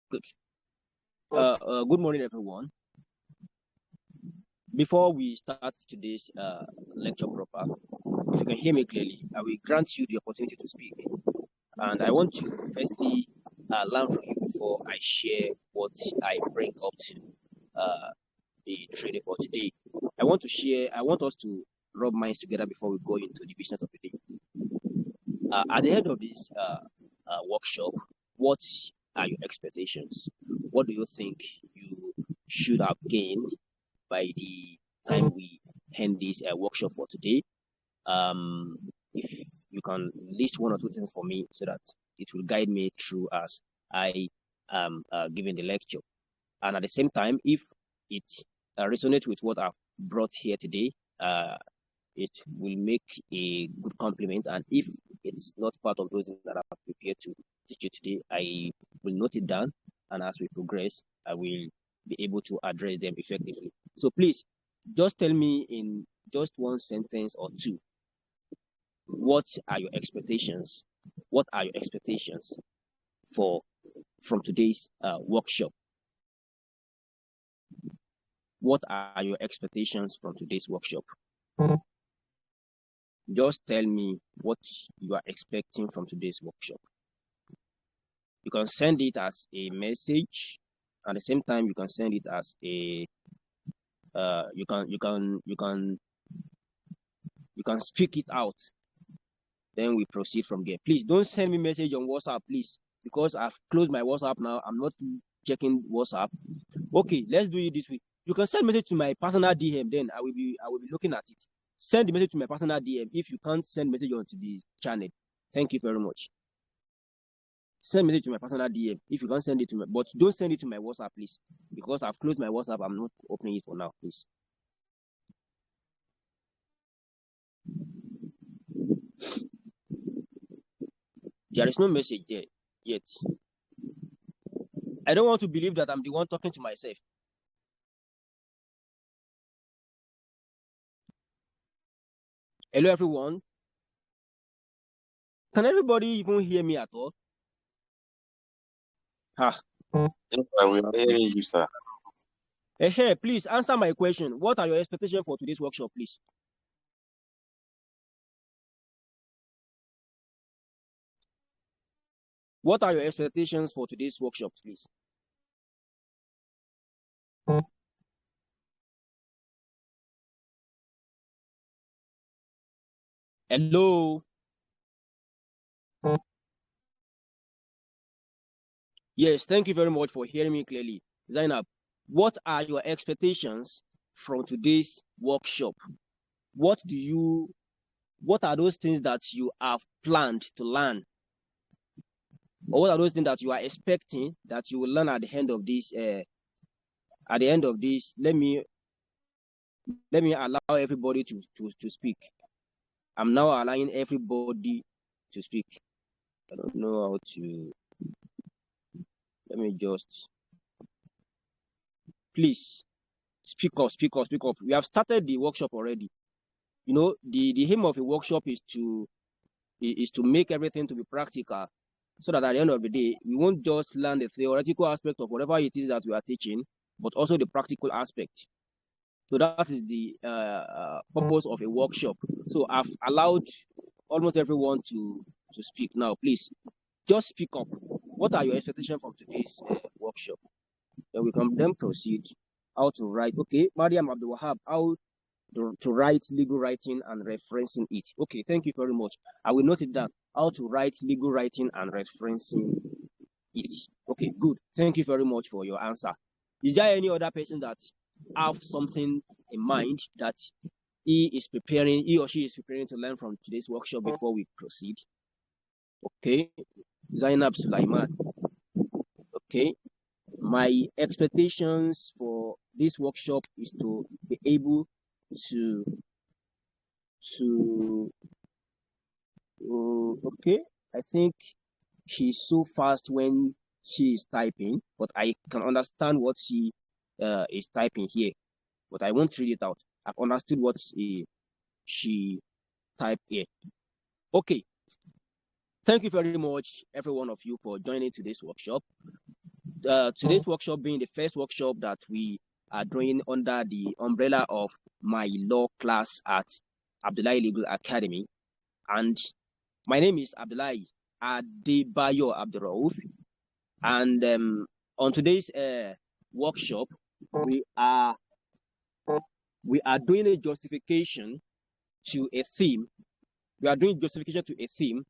Good. Good morning, everyone. Before we start today's lecture proper, if you can hear me clearly, I will grant you the opportunity to speak. And I want to firstly learn from you before I share what I bring up to the training for today. I want us to rub minds together before we go into the business of the day. At the end of this workshop, what are your expectations? What do you think you should have gained by the time we end this workshop for today? If you can list one or two things for me so that it will guide me through as I am giving the lecture. And at the same time, if it resonates with what I've brought here today, it will make a good compliment. And if it's not part of those that I've prepared to teach you today, I will note it down. And as we progress, I will be able to address them effectively. So please, just tell me in just one sentence or two, what are your expectations? What are your expectations from today's workshop? What are your expectations from today's workshop? Just tell me what you are expecting from today's workshop. You can send it as a message. At the same time, you can send it as a you can speak it out. Then we proceed from there. Please don't send me message on WhatsApp, please, because I've closed my WhatsApp now. I'm not checking WhatsApp. Okay, let's do it this way. You can send message to my personal DM. Then I will be looking at it. Send the message to my personal DM if you can't send message onto the channel. Thank you very much. Send message to my personal DM if you can't send it to me, but don't send it to my WhatsApp, please, because I've closed my WhatsApp. I'm not opening it for now, please. There is no message there yet. I don't want to believe that I'm the one talking to myself. Hello, everyone. Can everybody even hear me at all? Yes, sir, we are hearing you, sir. Hey, please answer my question. What are your expectations for today's workshop, please? What are your expectations for today's workshop, please? Hello? Yes, thank you very much for hearing me clearly. Zainab, what are your expectations from today's workshop? What are those things that you have planned to learn? Or what are those things that you are expecting that you will learn at the end of this? Let me allow everybody to speak. I'm now allowing everybody to speak. I don't know how to. Let me just. Please speak up. We have started the workshop already. You know, the aim of a workshop is to make everything to be practical, so that at the end of the day, we won't just learn the theoretical aspect of whatever it is that we are teaching, but also the practical aspect. So that is the purpose of a workshop. So I've allowed almost everyone to speak now. Please, just speak up. What are your expectations from today's workshop? Then we can then proceed how to write. Okay, Mariam Abdul Wahab, how to write legal writing and referencing it. Okay, thank you very much. I will note it down. How to write legal writing and referencing it. Okay, good. Thank you very much for your answer. Is there any other person that have something in mind that he or she is preparing to learn from today's workshop before we proceed? Okay, Zainab Sulaiman. Okay, my expectations for this workshop is to be able to okay, I think she's so fast when she is typing, but I can understand what she is typing here, but I won't read it out. I've understood what she typed here. Okay, thank you very much, every one of you, for joining today's workshop. today's workshop being the first workshop that we are doing under the umbrella of my law class at Abdullahi Legal Academy. And my name is Abdullahi Adebayo Abdurrauf. And on today's workshop, we are doing a justification to a theme. We are doing justification to a theme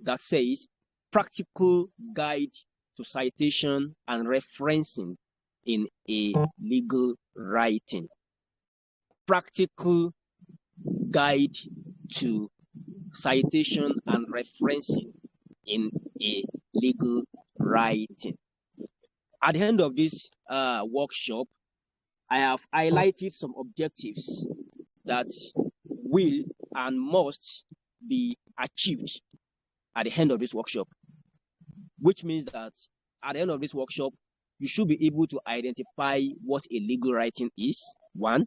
that says practical guide to citation and referencing in a legal writing. Practical guide to citation and referencing in a legal writing. At the end of this workshop, I have highlighted some objectives that will and must be achieved at the end of this workshop, which means that at the end of this workshop, you should be able to identify what a legal writing is, one.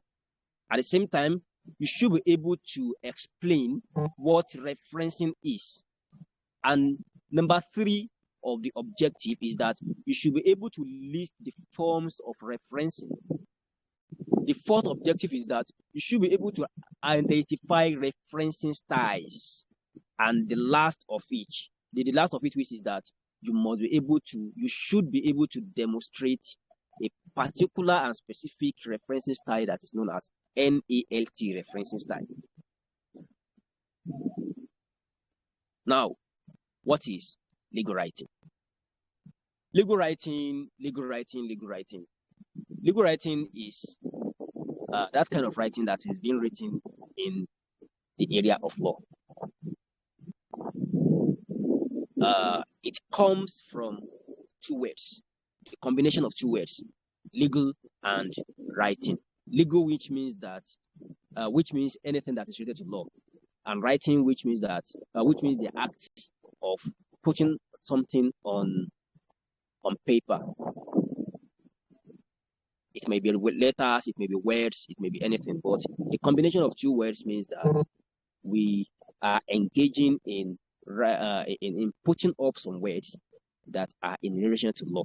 At the same time, you should be able to explain what referencing is. And number three of the objective is that you should be able to list the forms of referencing. The fourth objective is that you should be able to identify referencing styles. And the last of which is that you should be able to demonstrate a particular and specific referencing style that is known as NALT referencing style. Now, what is legal writing? Legal writing is that kind of writing that is being written in the area of law. It comes from two words, a combination of two words, legal and writing. Legal, which means anything that is related to law, and writing, which means the act of putting something on paper. It may be letters, it may be words, it may be anything, but a combination of two words means that we are engaging in putting up some words that are in relation to law.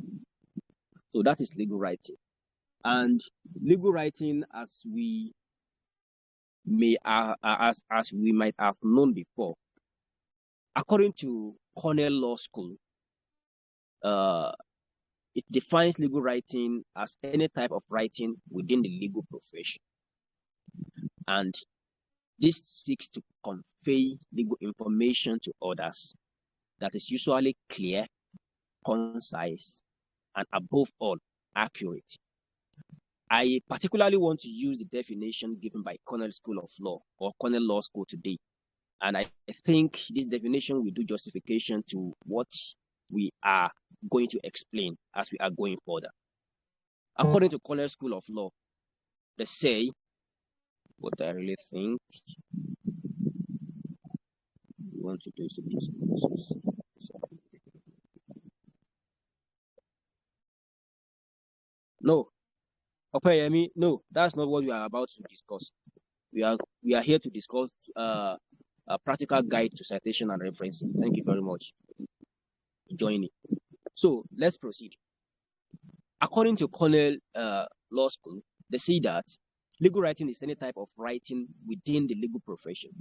So that is legal writing. And legal writing, as we might have known before, according to Cornell Law School, it defines legal writing as any type of writing within the legal profession. And this seeks to convey legal information to others that is usually clear, concise, and above all, accurate. I particularly want to use the definition given by Cornell School of Law or Cornell Law School today. And I think this definition will do justification to what we are going to explain as we are going further. According to Cornell School of Law, they say, what I really think we want to do is to do some. No, okay, I mean, no, that's not what we are about to discuss. We are here to discuss a practical guide to citation and referencing. Thank you very much for joining. So let's proceed. According to Cornell Law School, they say that legal writing is any type of writing within the legal profession.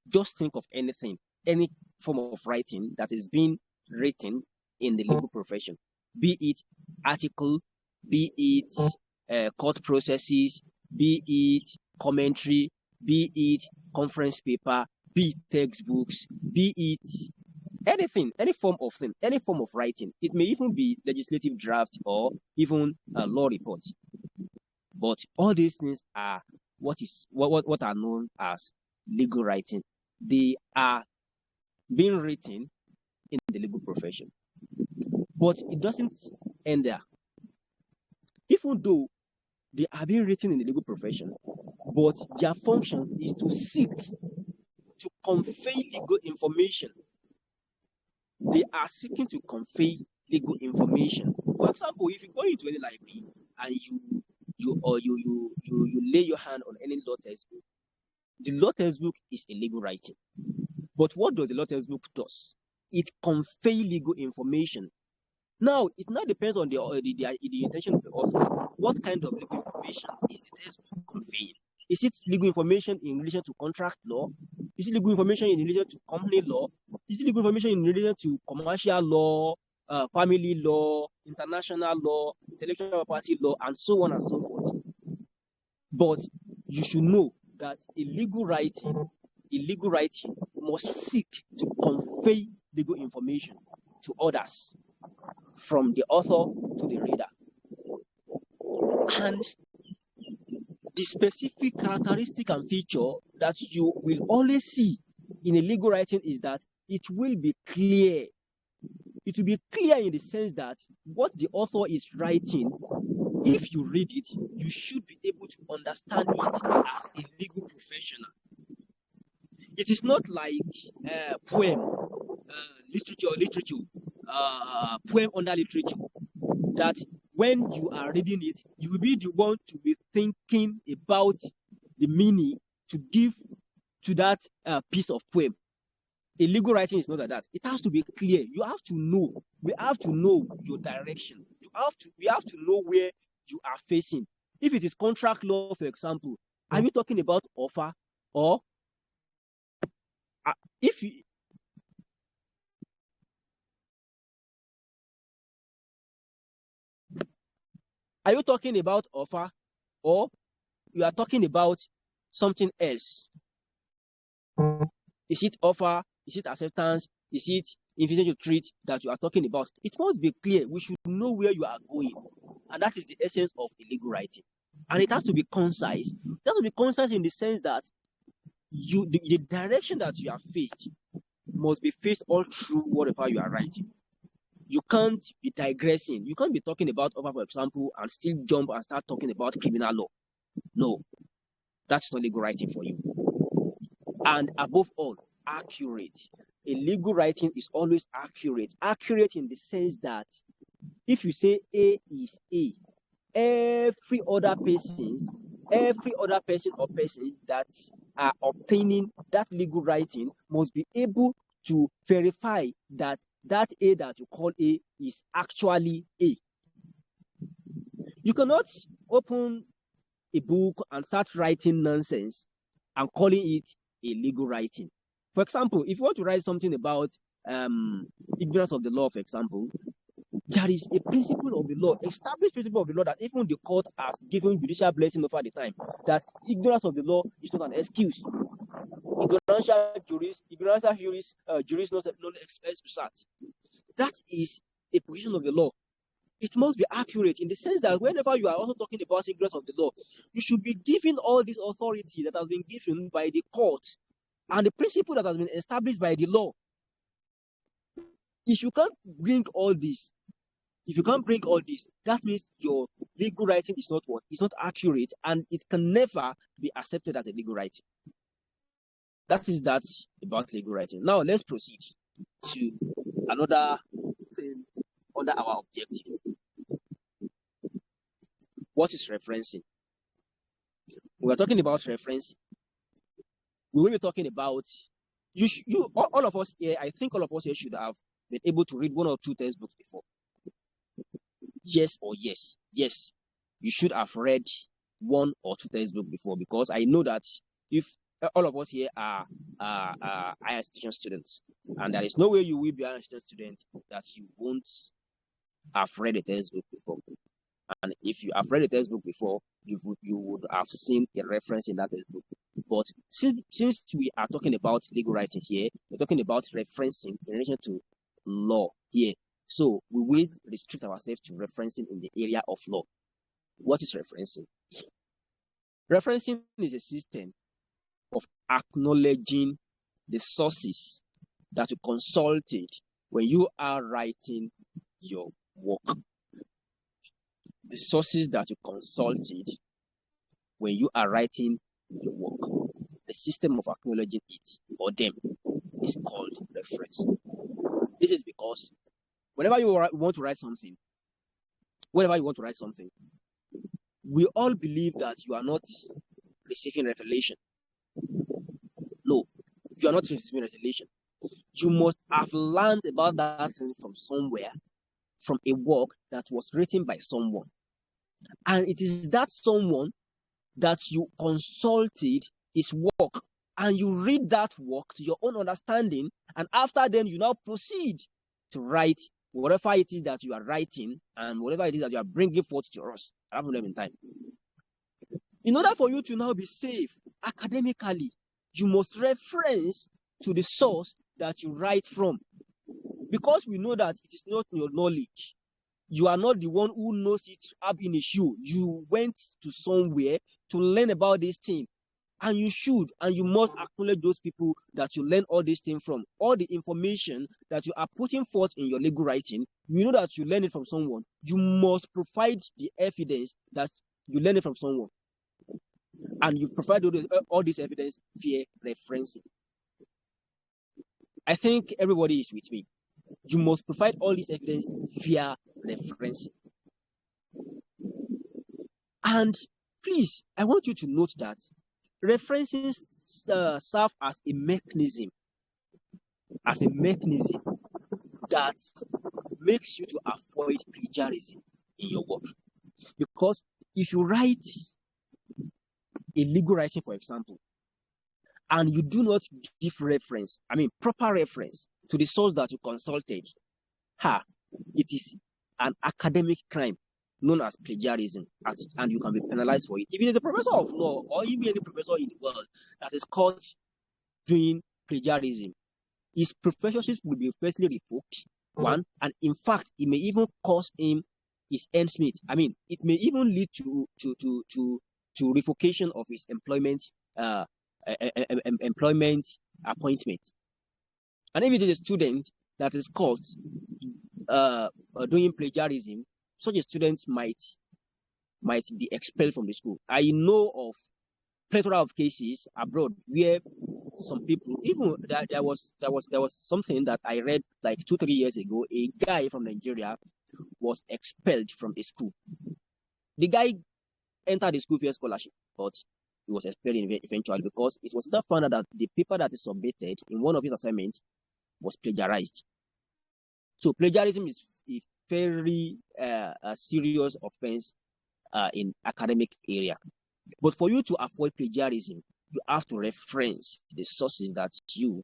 Just think of anything, any form of writing that is being written in the legal profession, be it article, be it court processes, be it commentary, be it conference paper, be it textbooks, be it anything, any form of thing, any form of writing. It may even be legislative draft or even law reports. But all these things are what are known as legal writing. They are being written in the legal profession. But it doesn't end there. Even though they are being written in the legal profession, but their function is to seek to convey legal information. They are seeking to convey legal information. For example, if you go into any library and you lay your hand on any law textbook, the law textbook is a legal writing. But what does the law textbook do? It conveys legal information. Now, it now depends on the intention of the author. What kind of legal information is the textbook conveying? Is it legal information in relation to contract law? Is it legal information in relation to company law? Is it legal information in relation to commercial law, family law, international law, intellectual property law, and so on and so forth? But you should know that a legal writing must seek to convey legal information to others, from the author to the reader. And the specific characteristic and feature that you will always see in a legal writing is that it will be clear. It will be clear in the sense that what the author is writing, if you read it, you should be able to understand it as a legal professional. It is not like poem, literature, poem under literature, that when you are reading it, you will be the one to be thinking about the meaning to give to that piece of poem. A legal writing is not like that. It has to be clear. You have to know. We have to know your direction. We have to know where you are facing. If it is contract law, for example, are you talking about offer, or if you, are you talking about offer, or you are talking about something else? Is it offer? Is it acceptance? Is it invitation to treat that you are talking about? It must be clear. We should know where you are going. And that is the essence of illegal writing. And it has to be concise. It has to be concise in the sense that the direction that you are faced must be faced all through whatever you are writing. You can't be digressing. You can't be talking about offer, for example, and still jump and start talking about criminal law. No, that's not legal writing for you. And above all, accurate. A legal writing is always accurate. Accurate in the sense that if you say A is A, every other person or person that are obtaining that legal writing must be able to verify that that A that you call A is actually A. You cannot open a book and start writing nonsense and calling it a legal writing. For example, if you want to write something about ignorance of the law, for example, there is a principle of the law, established principle of the law, that even the court has given judicial blessing over the time, that ignorance of the law is not an excuse. Ignorantio juris non expressat. That is a position of the law. It must be accurate in the sense that whenever you are also talking about ignorance of the law, you should be giving all this authority that has been given by the court and the principle that has been established by the law. If you can't bring all this, that means your legal writing is not what? It's not accurate, and it can never be accepted as a legal writing. That is that about legal writing. Now let's proceed to another thing under our objective. What is referencing? We are talking about referencing. We will be talking about all of us here. I think all of us here should have been able to read one or two textbooks before. Yes or yes? Yes, you should have read one or two textbooks before, because I know that if all of us here are higher institution students, and there is no way you will be an higher institution student that you won't have read a textbook before. And if you have read a textbook before, you would have seen a reference in that textbook. But since we are talking about legal writing here, we're talking about referencing in relation to law here. So we will restrict ourselves to referencing in the area of law. What is referencing? Referencing is a system of acknowledging the sources that you consulted when you are writing your work. The sources that you consulted when you are writing your work. The system of acknowledging it or them is called reference. This is because whenever you want to write something, we all believe that you are not receiving revelation. No, you are not receiving revelation. You must have learned about that thing from somewhere, from a work that was written by someone. And it is that someone that you consulted his work, and you read that work to your own understanding, and after then you now proceed to write whatever it is that you are writing and whatever it is that you are bringing forth to us at that moment in time. In order for you to now be safe academically, you must reference to the source that you write from, because we know that it is not your knowledge. You are not the one who knows it up in a shoe. You went to somewhere to learn about this thing, and you should and you must acknowledge those people that you learn all these things from. All the information that you are putting forth in your legal writing, you know that you learn it from someone. You must provide the evidence that you learn it from someone, and you provide all this evidence via referencing. I think everybody is with me. You must provide all this evidence via referencing. And please, I want you to note that referencing serve as a mechanism that makes you to avoid plagiarism in your work. Because if you write a legal writing, for example, and you do not give proper reference to the source that you consulted, it is an academic crime known as plagiarism, and you can be penalized for it. If it is a professor of law or even any professor in the world that is caught doing plagiarism, his professorship will be firstly revoked, one, and in fact, it may even cost him his ends meet. It may even lead to revocation of his employment appointment. And if it is a student that is caught doing plagiarism, such a student might be expelled from the school. I know of plethora of cases abroad where some people, even there was something that I read like 2-3 years ago. A guy from Nigeria was expelled from a school. The guy entered the school for a scholarship, but he was expelled eventually because it was not found out that the paper that is submitted in one of his assignments was plagiarized. So plagiarism is a very serious offense in academic area. But for you to avoid plagiarism, you have to reference the sources that you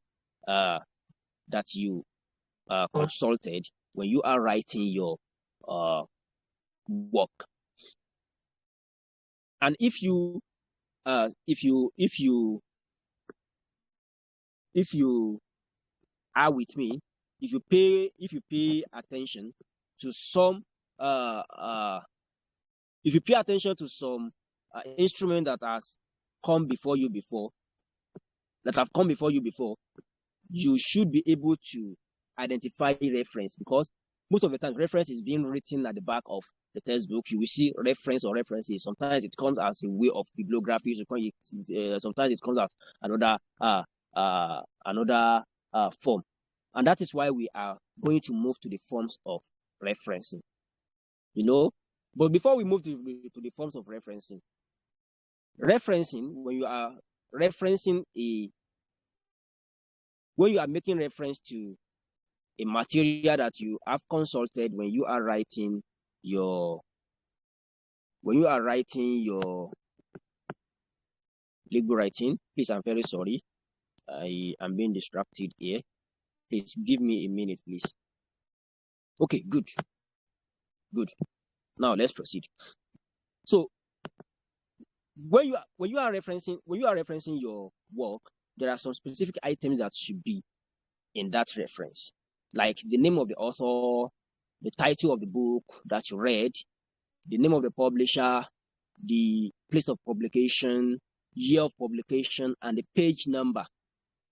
consulted when you are writing your work. And if you are with me, if you pay attention to some instrument that have come before you before, you should be able to identify reference, because most of the time reference is being written at the back of the textbook. You will see reference or references. Sometimes it comes as a way of bibliography. Sometimes it comes as another form, and that is why we are going to move to the forms of referencing. But before we move to the forms of referencing, when you are making reference to a material that you have consulted when you are writing your legal writing. Please, I'm very sorry. I am being distracted here. Please give me a minute, please. Okay, good. Now let's proceed. So when you are referencing your work, there are some specific items that should be in that reference, like the name of the author, the title of the book that you read, the name of the publisher, the place of publication, year of publication, and the page number,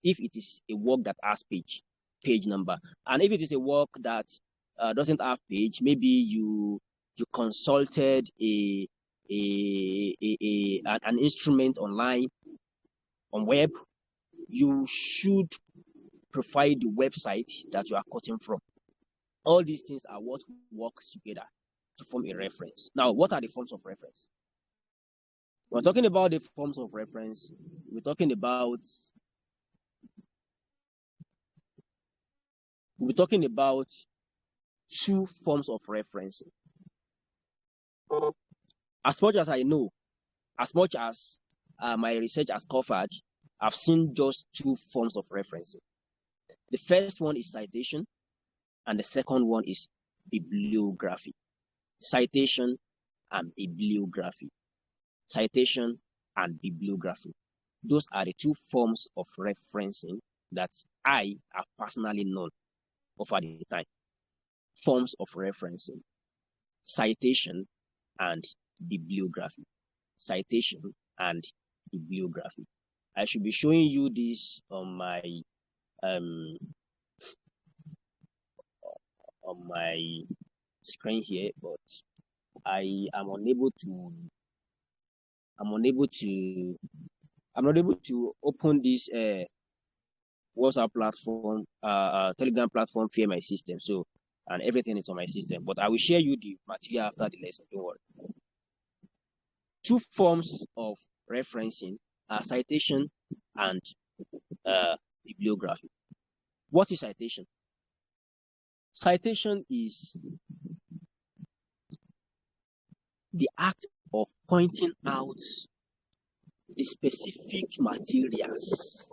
if it is a work that has page number. And if it is a work that doesn't have page, maybe you consulted an instrument online on web, you should provide the website that you are quoting from. All these things are what work together to form a reference. Now, what are the forms of reference? We're talking about the forms of reference. We're talking about two forms of referencing. As much as I know, as much as my research has covered, I've seen just two forms of referencing. The first one is citation, and the second one is bibliography. Citation and bibliography. Citation and bibliography. Those are the two forms of referencing that I have personally known over the time. Forms of referencing. Citation and bibliography. Citation and bibliography. I should be showing you this on my screen here, but I am unable to. I'm not able to open this WhatsApp platform, Telegram platform via my system. So, and everything is on my system. But I will share you the material after the lesson. Don't worry. Two forms of referencing are citation and bibliography. What is citation? Citation is the act of pointing out the specific materials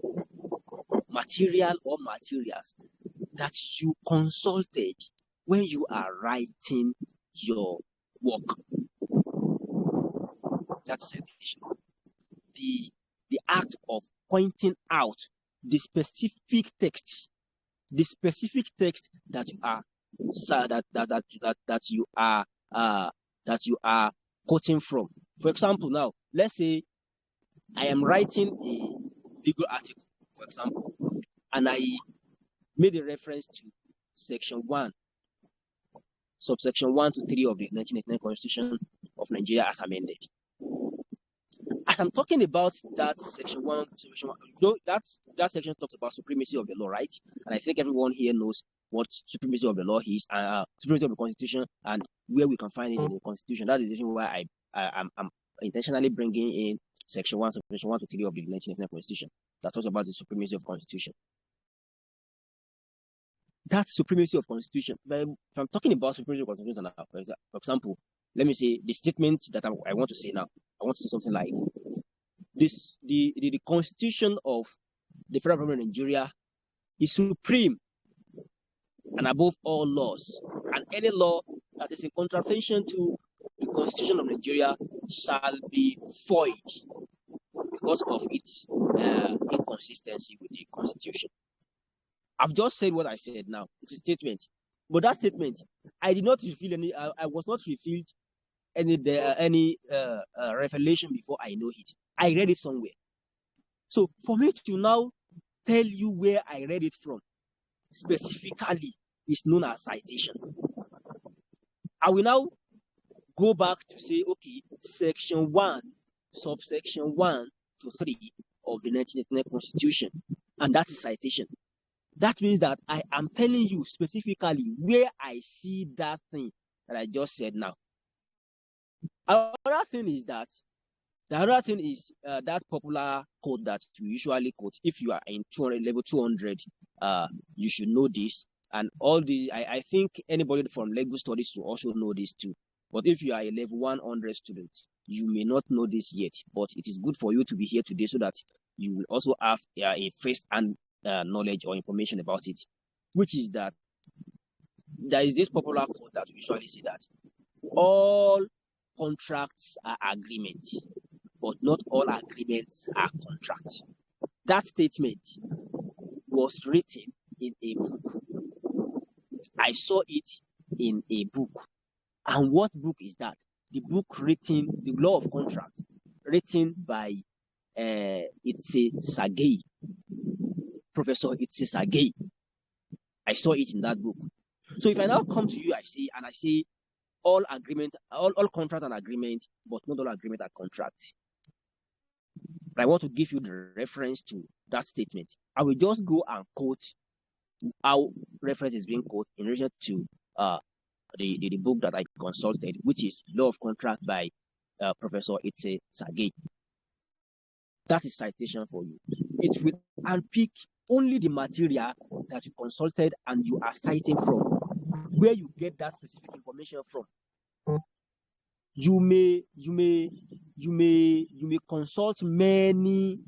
that you consulted when you are writing your work. That's citation. The act of pointing out the specific text that you are that you are quoting from. For example, now let's say I am writing a legal article, for example, and I made a reference to section 1, subsection 1 to 3 of the 1989 Constitution of Nigeria as amended. As I'm talking about that section 1, that section talks about supremacy of the law, right? And I think everyone here knows what supremacy of the law is, and supremacy of the Constitution, and where we can find it in the Constitution. That is the reason why I'm intentionally bringing in section 1 to 3 of the 1989 Constitution that talks about the supremacy of Constitution. That's supremacy of Constitution. But if I'm talking about supremacy of Constitution now, for example, let me say the statement that I want to say now. I want to say something like this: the Constitution of the Federal Republic of Nigeria is supreme and above all laws, and any law that is in contravention to the Constitution of Nigeria shall be void because of its inconsistency with the Constitution. I've just said what I said now. It's a statement. But that statement, I did not reveal any, I was not revealed any revelation before I know it. I read it somewhere. So for me to now tell you where I read it from, specifically, is known as citation. I will now go back to say, okay, section 1, subsection 1 to 3 of the 1989 Constitution, and that is citation. That means that I am telling you specifically where I see that thing that I just said now. Another thing is that that popular quote that we usually quote. If you are in 200 level 200, you should know this. And all the I think anybody from legal studies will also know this too. But if you are a level 100 student, you may not know this yet. But it is good for you to be here today so that you will also have a first-hand knowledge or information about it, which is that there is this popular quote that we usually say that all contracts are agreements, but not all agreements are contracts. That statement was written in a book. I saw it in a book. And what book is that? The book written, The Law of Contract, written by Professor Itse Sage. I saw it in that book. So if I now come to you, I say all contract and agreement, but not all agreement are contract. But I want to give you the reference to that statement. I will just go and quote how reference is being quoted in relation to the book that I consulted, which is Law of Contract by Professor Itse Sage. That is citation for you. It will unpick only the material that you consulted and you are citing from. where you get that specific information from. You may consult many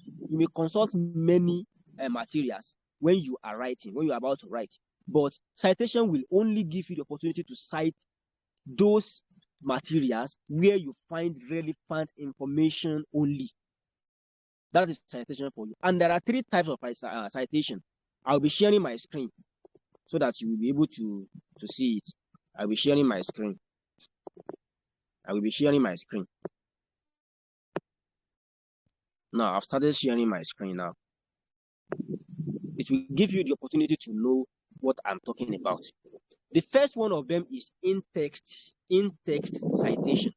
materials when you are writing, when you are about to write. But citation will only give you the opportunity to cite those materials where you find relevant information only. That is citation for you. And there are three types of citation. I'll be sharing my screen so that you will be able to see it. I'll be sharing my screen. Now, I've started sharing my screen now. It will give you the opportunity to know what I'm talking about. The first one of them is in-text citation.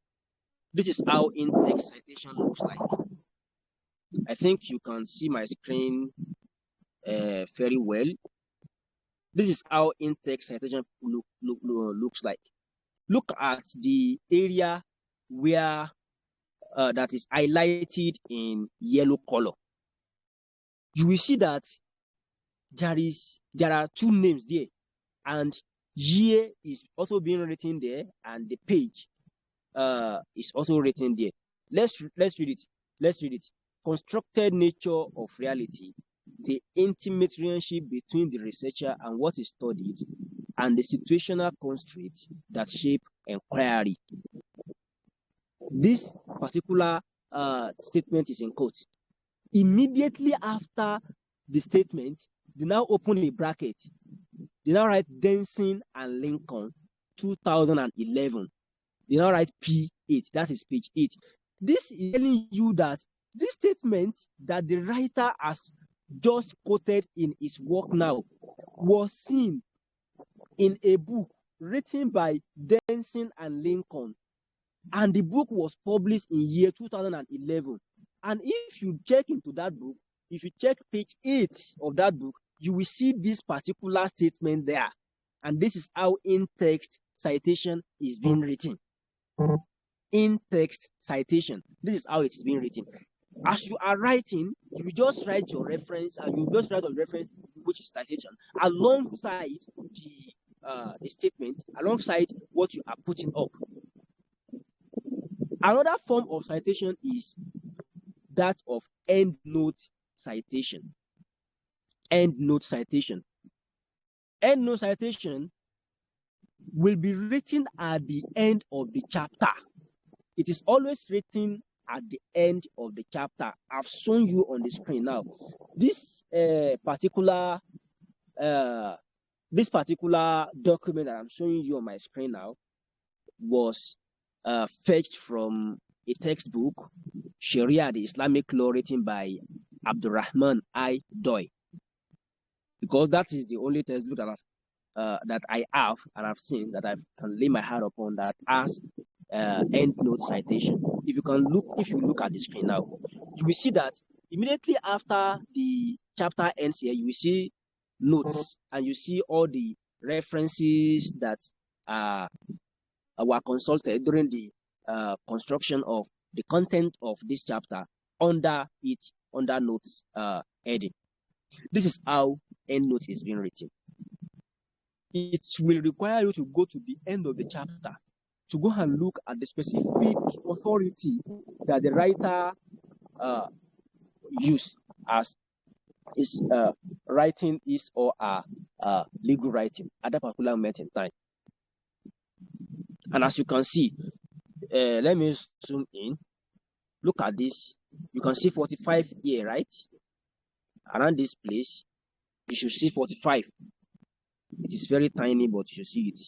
This is how in-text citation looks like. I think you can see my screen very well. This is how in-text citation looks like. Look at the area where that is highlighted in yellow color. You will see that there are two names there, and year is also being written there, and the page is also written there. Let's read it. Constructed nature of reality, the intimate relationship between the researcher and what is studied, and the situational constraints that shape inquiry. This particular statement is in quotes. Immediately after the statement, they now open a bracket. They now write Denson and Lincoln, 2011. They now write P8. That is page 8. This is telling you that this statement that the writer has just quoted in his work now was seen in a book written by Denson and Lincoln, and the book was published in year 2011. And if you check into that book, if you check page 8 of that book, you will see this particular statement there. And this is how in-text citation is being written. In-text citation. This is how it is being written. As you are writing, you will just write your reference, and you will just write the reference, which is citation, alongside the statement, alongside what you are putting up. Another form of citation is that of endnote citation. Endnote citation. Endnote citation will be written at the end of the chapter. It is always written at the end of the chapter. I've shown you on the screen now. This particular document that I'm showing you on my screen now was fetched from a textbook, Sharia, the Islamic law, written by Abdurrahman I. Doi, because that is the only textbook that I have and I've seen that I can lay my hand upon that has endnote citation. If you look at the screen now, you will see that immediately after the chapter ends here, you will see notes, and you see all the references that were consulted during the construction of the content of this chapter under notes heading. This is how endnote is being written. It will require you to go to the end of the chapter to go and look at the specific authority that the writer used as is writing his or her legal writing at that particular moment in time. And as you can see, let me zoom in. Look at this. You can see 45 here, right? Around this place, you should see 45. It is very tiny, but you should see it.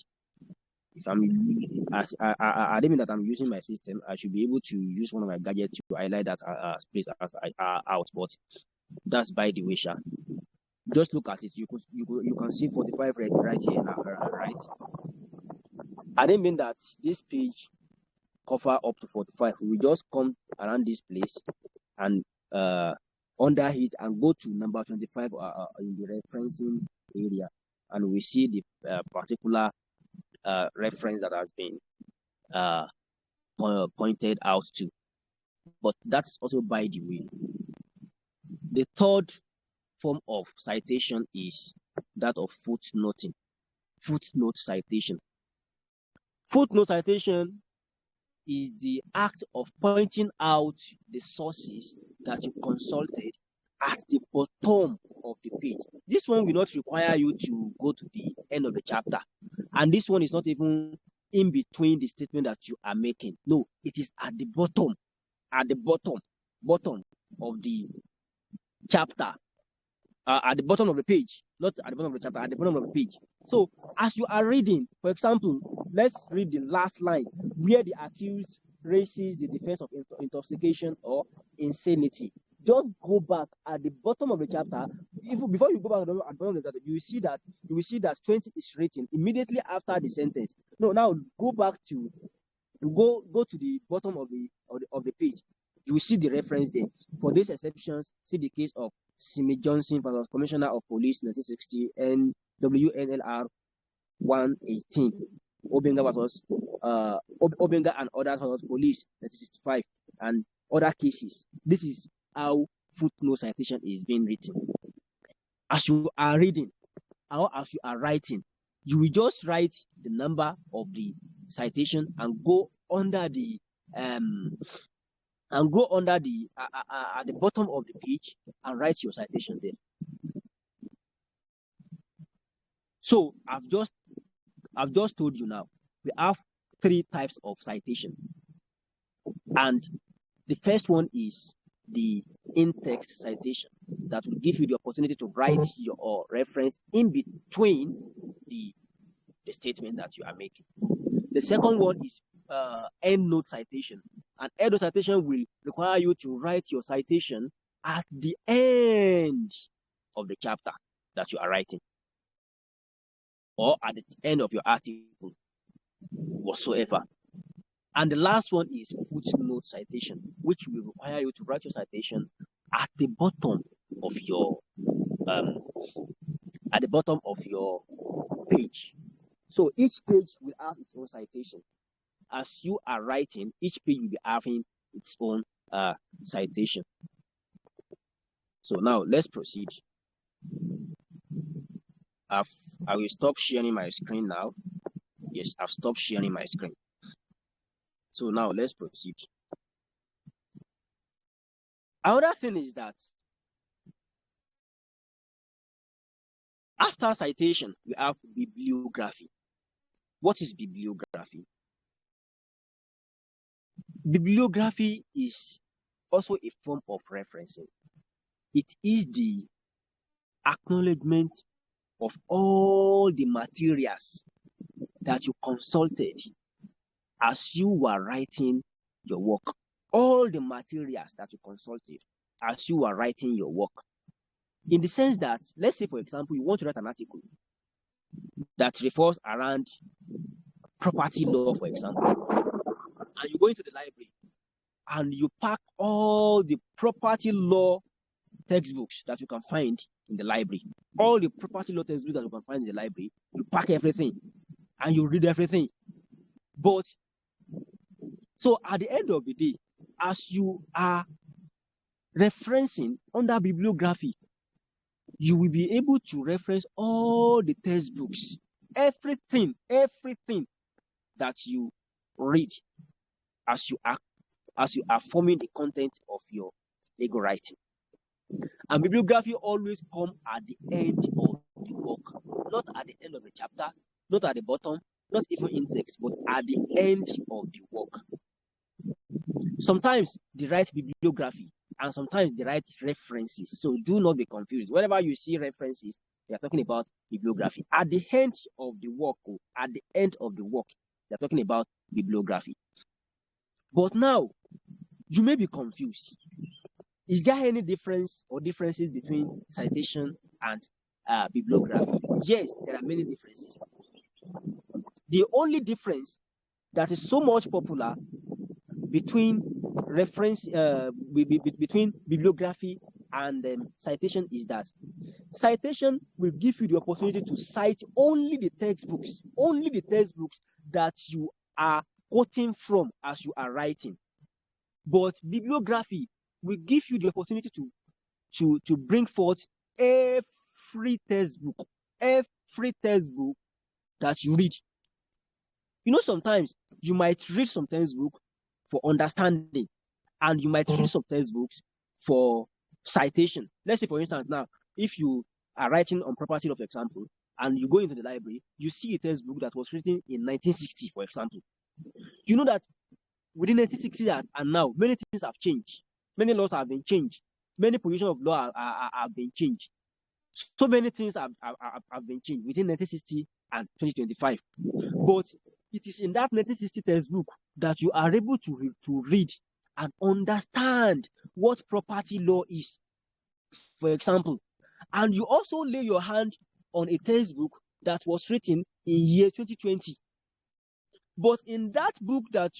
If I don't mean that I'm using my system, I should be able to use one of my gadgets to highlight that space out. But that's by the way, Sha. Just look at it. You can see 45 right here now, right? I didn't mean that this page cover up to 45. We just come around this place and under it and go to number 25 in the referencing area, and we see the particular reference that has been pointed out to. But that's also by the way. The third form of citation is that of footnoting. footnote citation. Footnote citation is the act of pointing out the sources that you consulted at the bottom of the page. This one will not require you to go to the end of the chapter. And this one is not even in between the statement that you are making. No, it is at the bottom of the chapter, at the bottom of the page, not at the bottom of the chapter, at the bottom of the page. So as you are reading, for example, let's read the last line where the accused raises the defense of intoxication or insanity. Just go back at the bottom of the chapter. Before you go back at the bottom of the chapter, you will see that 20 is written immediately after the sentence. No, now go back to the bottom of the page. You will see the reference there. For these exceptions, see the case of Simi Johnson versus Commissioner of Police 1960 and WNLR 118. Obenga versus Obenga and others versus Police 1965 and other cases. This is how footnote citation is being written. As you are reading or as you are writing, you will just write the number of the citation and go under the at the bottom of the page and write your citation there. So I've just told you now we have 3 types of citation, and the first one is the in-text citation that will give you the opportunity to write your reference in between the statement that you are making. The second one is endnote citation. An endnote citation will require you to write your citation at the end of the chapter that you are writing, or at the end of your article, whatsoever. And the last one is footnote citation, which will require you to write your citation at the bottom of your page. So each page will have its own citation. As you are writing, each page will be having its own citation. So now let's proceed. I will stop sharing my screen now. Yes, I've stopped sharing my screen. So now let's proceed. Another thing is that after citation, we have bibliography. What is bibliography? Bibliography is also a form of referencing. It is the acknowledgement of all the materials that you consulted as you were writing your work. All the materials that you consulted as you were writing your work. In the sense that, let's say, for example, you want to write an article that revolves around property law, for example, and you go into the library and you pack all the property law textbooks that you can find in the library. All the property law textbooks that you can find in the library, you pack everything and you read everything. But so at the end of the day, as you are referencing under bibliography, you will be able to reference all the textbooks, everything that you read as you are forming the content of your legal writing. And bibliography always come at the end of the work, not at the end of the chapter, not at the bottom, not even in text, but at the end of the work. Sometimes they write bibliography and sometimes they write references. So do not be confused. Whenever you see references, they are talking about bibliography. At the end of the work, they are talking about bibliography. But now, you may be confused. Is there any difference or differences between citation and bibliography? Yes, there are many differences. The only difference that is so much popular between between bibliography and citation is that citation will give you the opportunity to cite only the textbooks that you are quoting from as you are writing. But bibliography will give you the opportunity to bring forth every textbook that you read. Sometimes you might read some textbook for understanding, and you might read some textbooks for citation. Let's say, for instance, now, if you are writing on property of example and you go into the library, you see a textbook that was written in 1960, for example. You know that within 1960 and now, many things have changed. Many laws have been changed. Many positions of law have been changed. So many things have been changed within 1960 and 2025. But it is in that 1960 textbook that you are able to read and understand what property law is, for example. And you also lay your hand on a textbook that was written in year 2020. But in that book that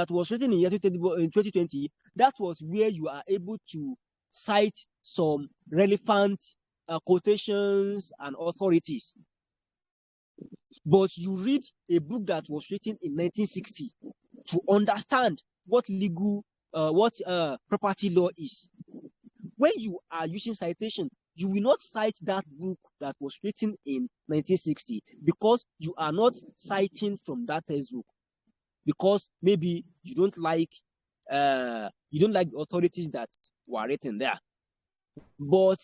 was written in year 2020, that was where you are able to cite some relevant quotations and authorities. But you read a book that was written in 1960 to understand what property law is. When you are using citation, you will not cite that book that was written in 1960 because you are not citing from that textbook, because maybe you don't like the authorities that were written there. But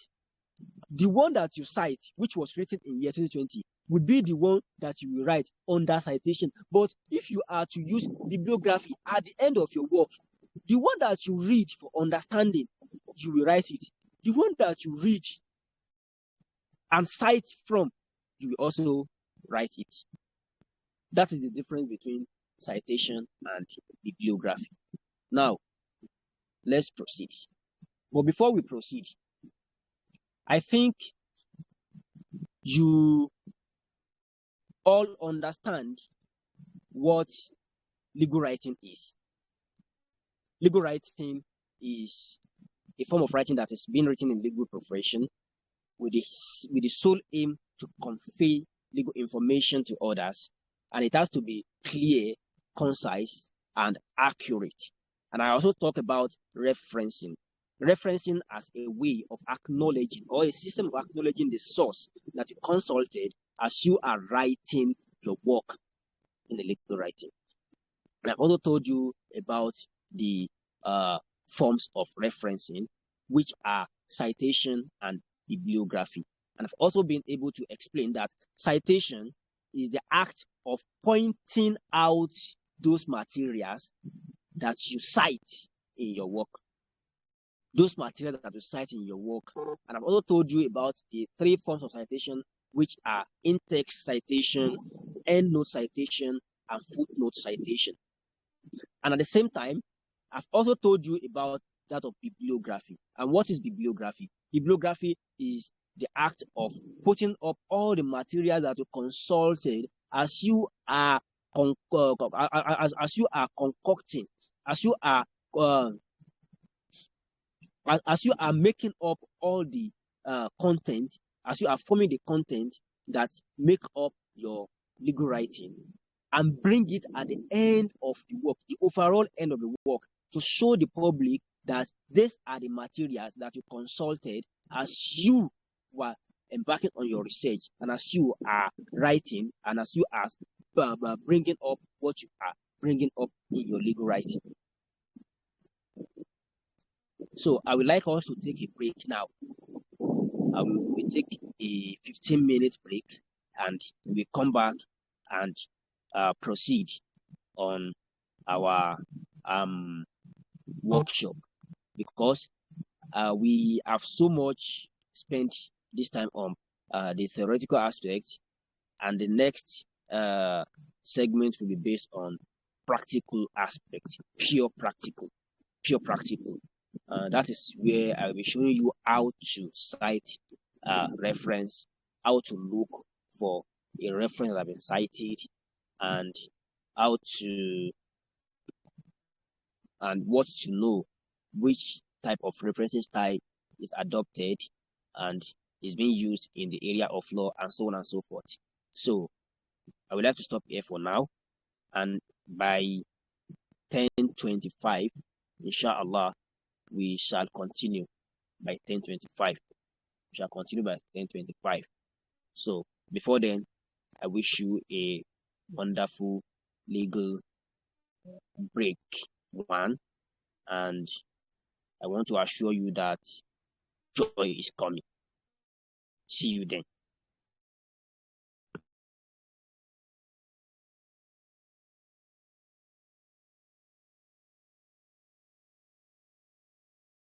the one that you cite, which was written in year 2020, would be the one that you will write under citation. But if you are to use bibliography at the end of your work, the one that you read for understanding, you will write it. The one that you read and cite from, you will also write it. That is the difference between citation and bibliography. Now, let's proceed. But before we proceed, I think you all understand what legal writing is. Legal writing is a form of writing that is being written in legal profession with the sole aim to convey legal information to others, and it has to be clear, concise, and accurate. And I also talk about referencing as a way of acknowledging, or a system of acknowledging, the source that you consulted as you are writing your work in the legal writing. And I've also told you about the forms of referencing, which are citation and bibliography. And I've also been able to explain that citation is the act of pointing out those materials that you cite in your work. Those materials that you cite in your work. And I've also told you about the three forms of citation, which are in-text citation, endnote citation, and footnote citation. And at the same time, I've also told you about that of bibliography. And what is bibliography? Bibliography is the act of putting up all the material that you consulted as you are concocting, as you are making up all the content, as you are forming the content that make up your legal writing, and bring it at the end of the work, the overall end of the work, to show the public that these are the materials that you consulted as you were embarking on your research, and as you are writing, and as you are bringing up what you are bringing up in your legal writing. So I would like us to take a break now. We take a 15-minute break, and we come back and proceed on our workshop, because we have so much spent this time on the theoretical aspect, and the next segment will be based on practical aspect, pure practical. That is where I'll be showing you how to cite reference, how to look for a reference that has been cited, and how to and what to know, which type of referencing style is adopted and is being used in the area of law, and so on and so forth. So I would like to stop here for now, and by 10:25, inshallah, we shall continue by 10:25. We shall continue by 10:25. So before then, I wish you a wonderful legal break one, and I want to assure you that joy is coming. See you then.